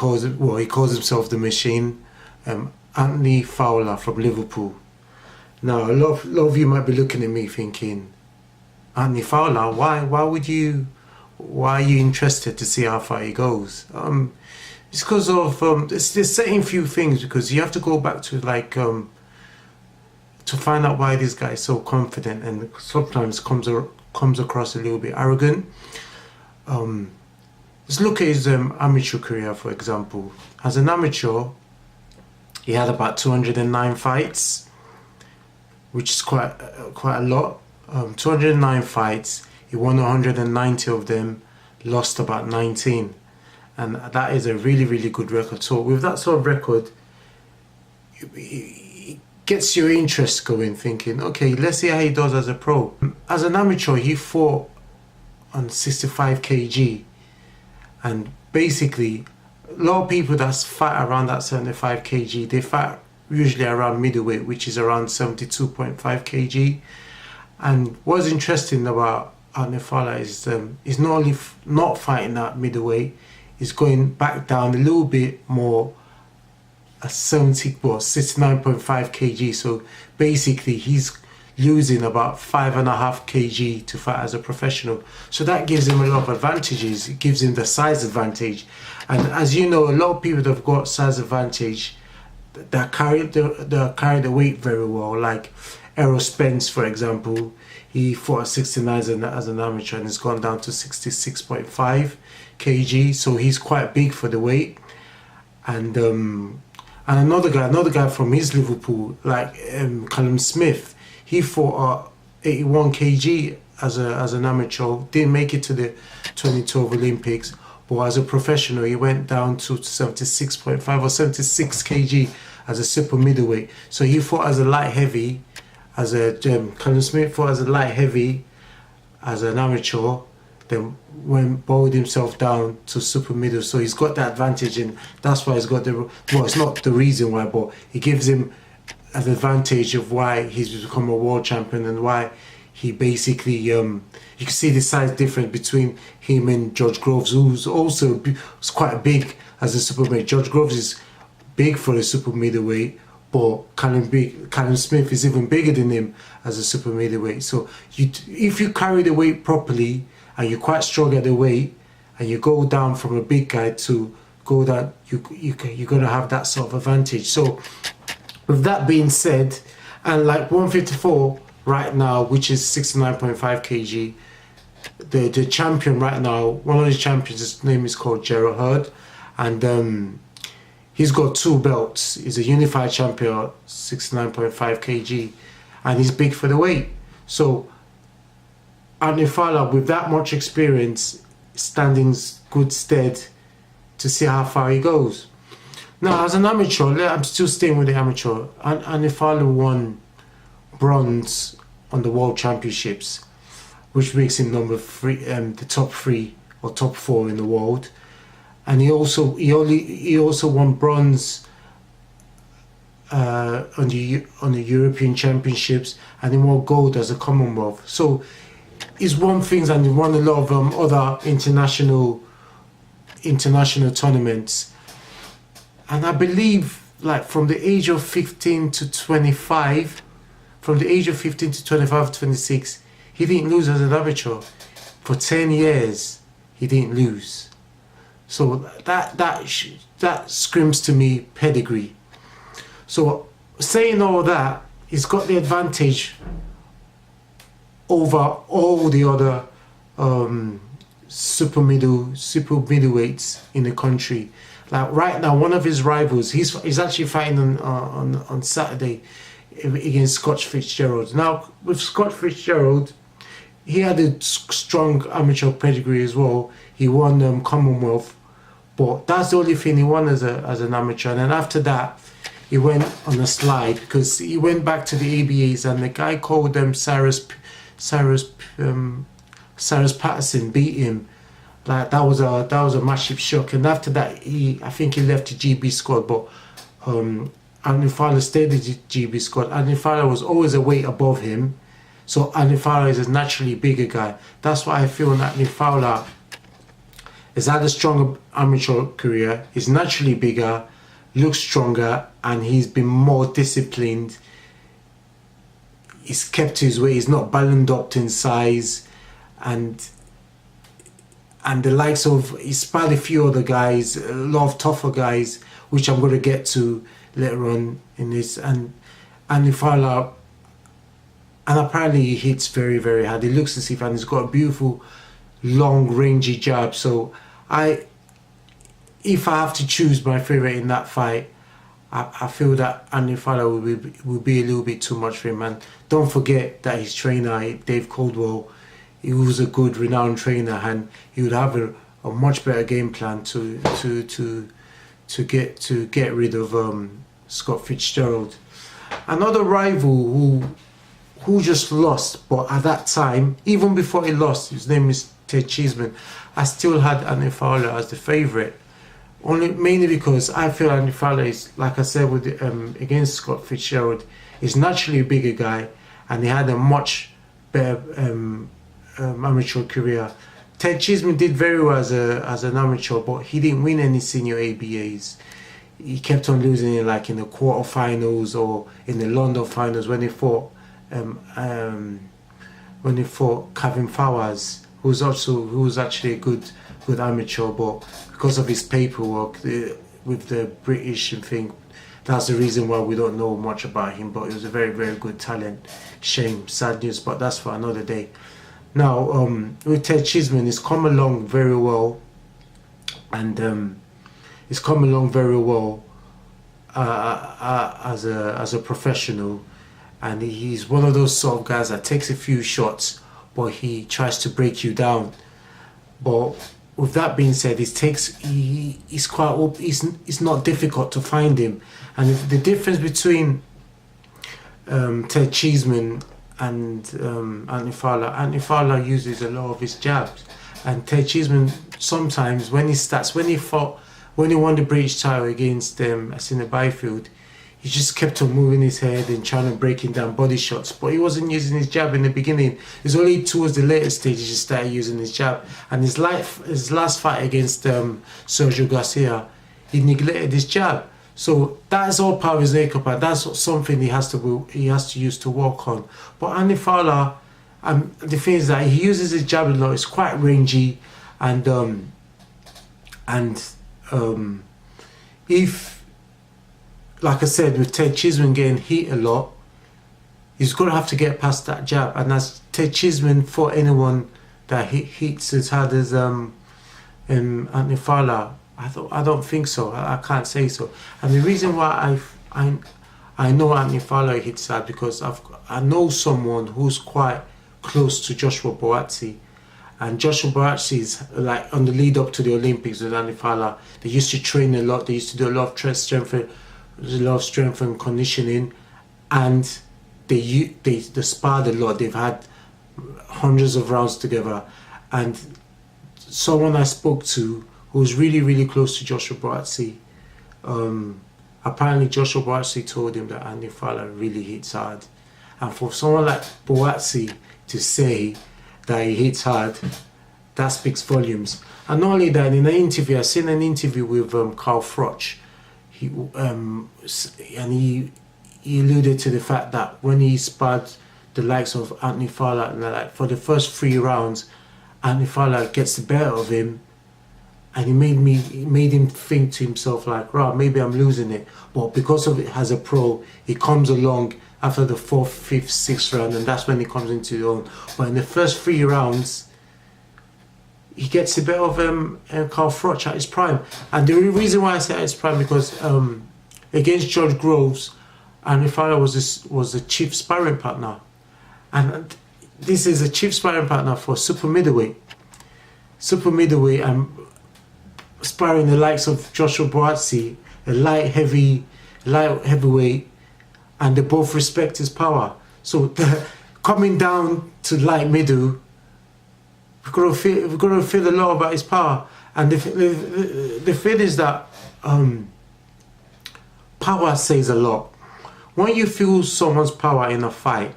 he calls himself the Machine. Anthony Fowler from Liverpool. Now, a lot of you might be looking at me thinking, Anthony Fowler, why are you interested to see how far he goes? It's because of there's certain few things, because you have to go back to to find out why this guy is so confident and sometimes comes across a little bit arrogant. Let's look at his amateur career, for example. As an amateur, he had about 209 fights, which is quite a lot. 209 fights, he won 190 of them, lost about 19. And that is a really, really good record. So with that sort of record, it gets your interest going, thinking, okay, let's see how he does as a pro. As an amateur, he fought on 65 kg. And basically, a lot of people that fight around that 75 kg, they fight usually around middleweight, which is around 72.5 kg. And what's interesting about Anthony Fowler is he's not only not fighting at middleweight, he's going back down a little bit more, 69.5 kg. So basically, he's losing about 5.5 kg to fight as a professional. So that gives him a lot of advantages. It gives him the size advantage. And as you know, a lot of people that have got size advantage, they carry the weight very well. Like Errol Spence, for example, he fought at 69 as an amateur and has gone down to 66.5 kg. So he's quite big for the weight. And another guy from his Liverpool, like Callum Smith, he fought at 81 kg as an amateur, didn't make it to the 2012 Olympics, but as a professional he went down to 76.5 or 76 kg as a super middleweight. So he fought as a light heavy, Callum Smith fought as a light heavy as an amateur, then bowled himself down to super middle. So he's got that advantage, and that's why he's got it's not the reason why, but it gives him an advantage of why he's become a world champion, and why he basically you can see the size difference between him and George Groves, who's also quite big as a super middleweight. George Groves is big for a super middleweight, but Callum Smith is even bigger than him as a super middleweight. So if you carry the weight properly and you're quite strong at the weight, and you go down from a big guy to go down, you're gonna have that sort of advantage. So with that being said, and like 154 right now, which is 69.5 kg, the champion right now, one of the champions, his name is called Gerald Hurd, and he's got 2 belts. He's a unified champion, 69.5 kg, and he's big for the weight. So Anthony Fowler, with that much experience, standing good stead to see how far he goes. Now, as an amateur, I'm still staying with the amateur. Anthony Fowler won bronze on the World Championships, which makes him number 3, the top 3 or top 4 in the world. And he also won bronze on the European Championships, and he won gold as a Commonwealth. So he's won things, and he won a lot of other international tournaments. And I believe, like, from the age of 15 to 25, from the age of 15 to 25, 26, he didn't lose as an amateur. For 10 years, he didn't lose. So that screams to me pedigree. So saying all that, he's got the advantage over all the other super middleweights in the country. Like right now, one of his rivals, he's actually fighting on Saturday against Scott Fitzgerald. Now with Scott Fitzgerald, he had a strong amateur pedigree as well. He won Commonwealth, but that's the only thing he won as an amateur. And then after that, he went on a slide, because he went back to the ABAs, and the guy called Cyrus Patterson beat him. Like that was a massive shock. And after that, I think he left the GB squad, but Anthony Fowler stayed in the GB squad. Anthony Fowler was always a weight above him, so Anthony Fowler is a naturally bigger guy. That's why I feel Anthony Fowler He's had a stronger amateur career. He's naturally bigger, looks stronger, and he's been more disciplined. He's kept his weight. He's not ballooned up in size, and the likes of, he's sparred a few other guys, a lot of tougher guys, which I'm going to get to later on in this. And Fowler, and apparently he hits very, very hard. He looks as if, and he's got a beautiful, long, rangy jab. So if I have to choose my favorite in that fight, I feel that Andy Fowler will be a little bit too much for him. And don't forget that his trainer, Dave Caldwell, he was a good, renowned trainer, and he would have a much better game plan to get rid of Scott Fitzgerald. Another rival who just lost, but at that time, even before he lost, his name is Ted Cheeseman. I still had Andy Fowler as the favourite, mainly because I feel Andy Fowler is, like I said, with against Scott Fitzgerald, is naturally a bigger guy, and he had a much better amateur career. Ted Cheeseman did very well as an amateur, but he didn't win any senior ABAs. He kept on losing it, like in the quarterfinals or in the London finals when he fought Kevin Fowers, who was actually a good amateur, but because of his paperwork with the British and thing, that's the reason why we don't know much about him. But he was a very, very good talent. Shame, sad news, but that's for another day. Now, with Ted Cheeseman, he's come along very well, and he's come along very well as a professional, and he's one of those sort of guys that takes a few shots, but he tries to break you down. But with that being said, he's not difficult to find him, and the difference between Ted Cheeseman and Anthony Fowler uses a lot of his jabs, and Ted Cheeseman sometimes when he won the British title against Asina Byfield, he just kept on moving his head and trying to break him down body shots, but he wasn't using his jab in the beginning. It's only towards the later stages he started using his jab, and his last fight against Sergio Garcia, he neglected his jab. So that's all part of his makeup, and that's something he has to use to work on. But Andy Fowler, the thing is that he uses his jab a lot. It's quite rangy, and if, like I said, with Ted Cheeseman getting hit a lot, he's going to have to get past that jab. And as Ted Cheeseman fought anyone that hits as hard as Anthony Fowler, I don't think so. I can't say so. And the reason why I know Anthony Fowler hits hard, because I know someone who's quite close to Joshua Boazzi, and Joshua Boazzi is like on the lead up to the Olympics with Anthony Fowler. They used to train a lot. They used to do a lot of strength and conditioning, and they sparred a lot. They've had hundreds of rounds together, and someone I spoke to who was really, really close to Joshua Boazzi, apparently Joshua Boazzi told him that Andy Fowler really hits hard. And for someone like Boazzi to say that he hits hard, that speaks volumes. And not only that, in an interview, I seen an interview with Carl Froch, he alluded to the fact that when he sparred the likes of Anthony Fowler, like for the first 3 rounds, Anthony Fowler gets the better of him, and it made him think to himself like, right, maybe I'm losing it. But because of it as a pro, he comes along after the 4th, 5th, 6th round, and that's when he comes into his own. But in the first 3 rounds, he gets the better of Carl Froch at his prime. And the reason why I say at his prime, because against George Groves, Anthony Fowler was the chief sparring partner, and this is a chief sparring partner for super middleweight, and sparring the likes of Joshua Boazzi, a light heavyweight, and they both respect his power. So coming down to light middle, we're gonna feel a lot about his power. And the thing is that power says a lot. When you feel someone's power in a fight,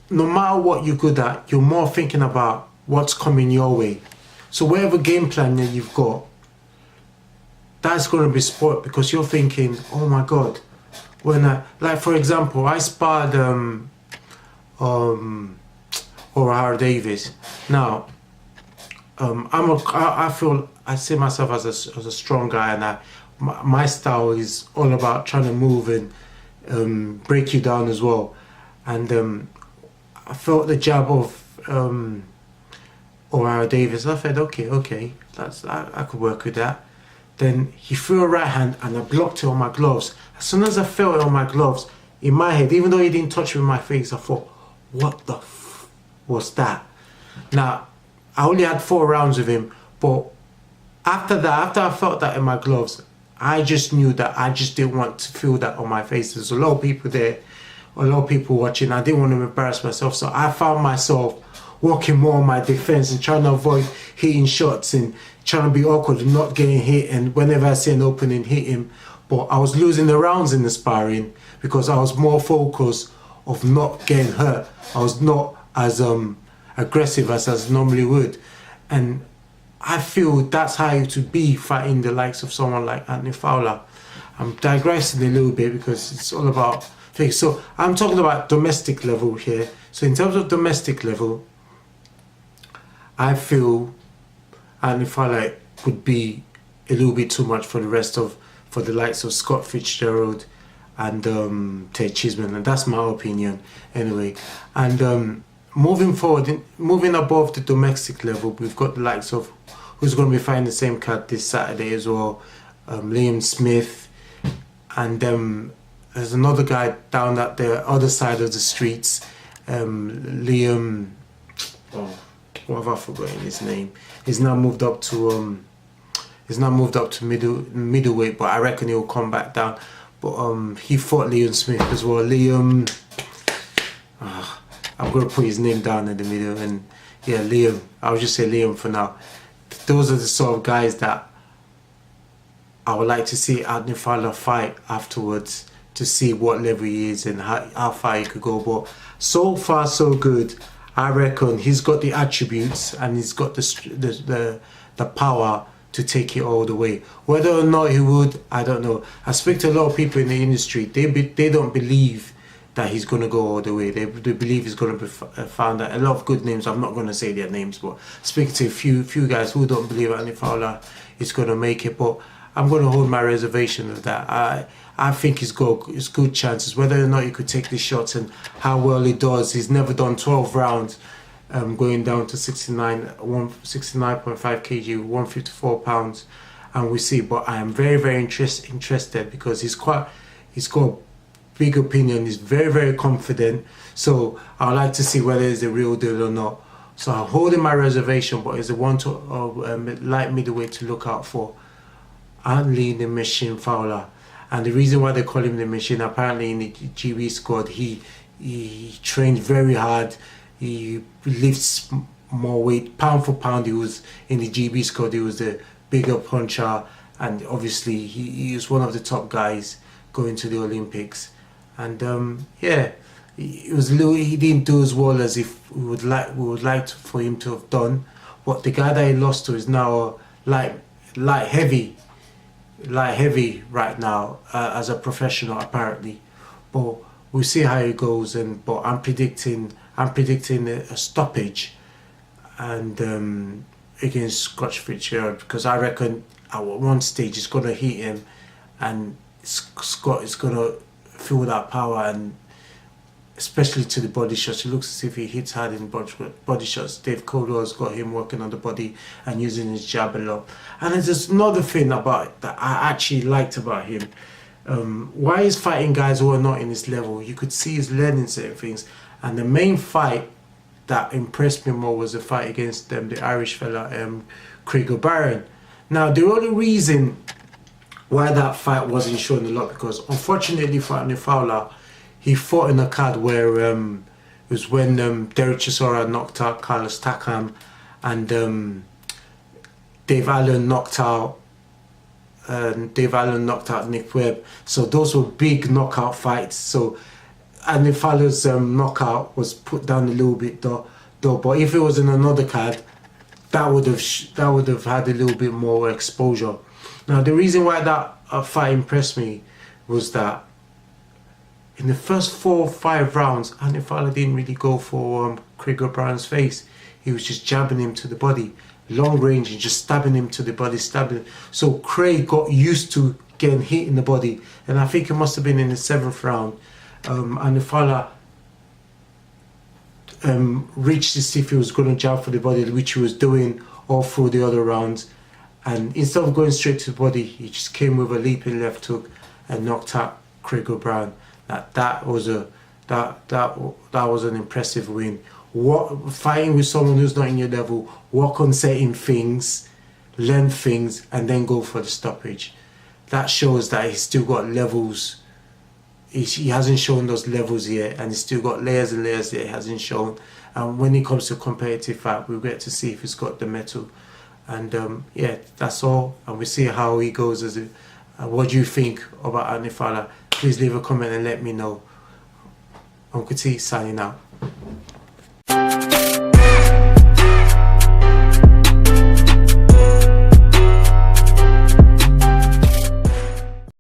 no matter what you're good at, you're more thinking about what's coming your way. So whatever game plan that you've got, that's going to be spoiled because you're thinking, oh my God, when like for example, I sparred O'Hara Davis. Now, I feel I see myself as a strong guy, and my style is all about trying to move and break you down as well. And I felt the jab of O'Hara Davis. I said, okay, I could work with that. Then he threw a right hand and I blocked it on my gloves. As soon as I felt it on my gloves, in my head, even though he didn't touch me in my face, I thought, what the f was that? Now, I only had 4 rounds with him, but after I felt that in my gloves, I just knew that I just didn't want to feel that on my face. There's a lot of people there, a lot of people watching. I didn't want to embarrass myself, so I found myself working more on my defense and trying to avoid hitting shots and trying to be awkward and not getting hit. And whenever I see an opening, hit him. But I was losing the rounds in the sparring because I was more focused of not getting hurt. I was not as aggressive as I normally would. And I feel that's how you to be fighting the likes of someone like Anthony Fowler. I'm digressing a little bit because it's all about things. So I'm talking about domestic level here. So in terms of domestic level, I feel Anthony Fowler would be a little bit too much for the likes of Scott Fitzgerald and Ted Cheeseman, and that's my opinion anyway. And moving forward, moving above the domestic level, we've got the likes of who's going to be fighting the same card this Saturday as well, Liam Smith, and there's another guy down at the other side of the streets, Liam. What have I forgotten his name? He's now moved up to middleweight, but I reckon he'll come back down. But he fought Liam Smith as well. Liam, I'm gonna put his name down in the middle, and yeah, Liam. I'll just say Liam for now. Those are the sort of guys that I would like to see Anthony Fowler fight afterwards to see what level he is and how far he could go. But so far so good. I reckon he's got the attributes and he's got the power to take it all the way. Whether or not he would, I don't know. I speak to a lot of people in the industry. They don't believe that he's going to go all the way. They believe he's going to be found out. A lot of good names, I'm not going to say their names, but speak to a few guys who don't believe Anthony Fowler is going to make it. But I'm going to hold my reservation of that. I think he's got good chances. Whether or not he could take the shots and how well he does, he's never done 12 rounds, going down to 69.5 kg, 154 pounds, and we see. But I am very interested because he's got a big opinion. He's very confident. So I'd like to see whether it's the real deal or not. So I'm holding my reservation, but it's a light middleweight to look out for. Anthony the Machine Fowler. And the reason why they call him the Machine, apparently in the GB squad, he trained very hard. He lifts more weight, pound for pound. He was in the GB squad. He was the bigger puncher, and obviously he is one of the top guys going to the Olympics. And yeah, he didn't do as well as if we would like for him to have done. But the guy that he lost to is now light heavy right now as a professional apparently. But we'll see how it goes. But I'm predicting a stoppage and against Scott Fitzgerald, because I reckon at one stage it's gonna hit him and Scott is gonna feel that power, and especially to the body shots. It looks as if he hits hard in body shots. Dave Coldwell's got him working on the body and using his jab a lot. And there's another thing about that I actually liked about him. Why he's fighting guys who are not in his level, you could see he's learning certain things. And the main fight that impressed me more was the fight against the Irish fella, Craig O'Brien. Now, the only reason why that fight wasn't shown a lot, because unfortunately for Anthony Fowler, he fought in a card where it was when Derek Chisora knocked out Carlos Takam, and Dave Allen knocked out Nick Webb. So those were big knockout fights. So Anthony Fowler's knockout was put down a little bit though. But if it was in another card, that would have had a little bit more exposure. Now the reason why that fight impressed me was that in the first 4 or 5 rounds, Anthony Fowler didn't really go for Craig O'Brien's face. He was just jabbing him to the body, long range, and just stabbing him to the body, stabbing. So Craig got used to getting hit in the body, and I think it must have been in the 7th round. Anthony Fowler reached to see if he was going to jab for the body, which he was doing all through the other rounds. And instead of going straight to the body, he just came with a leaping left hook and knocked out Craig O'Brien. That was an impressive win. Fighting with someone who's not in your level, work on certain things, learn things, and then go for the stoppage. That shows that he's still got levels. He hasn't shown those levels yet, and he's still got layers and layers that he hasn't shown. And when it comes to competitive fight, we'll get to see if he's got the mettle. And yeah, that's all. And we'll see how he goes. What do you think about Anthony Fowler? Please leave a comment and let me know. Uncle T signing out.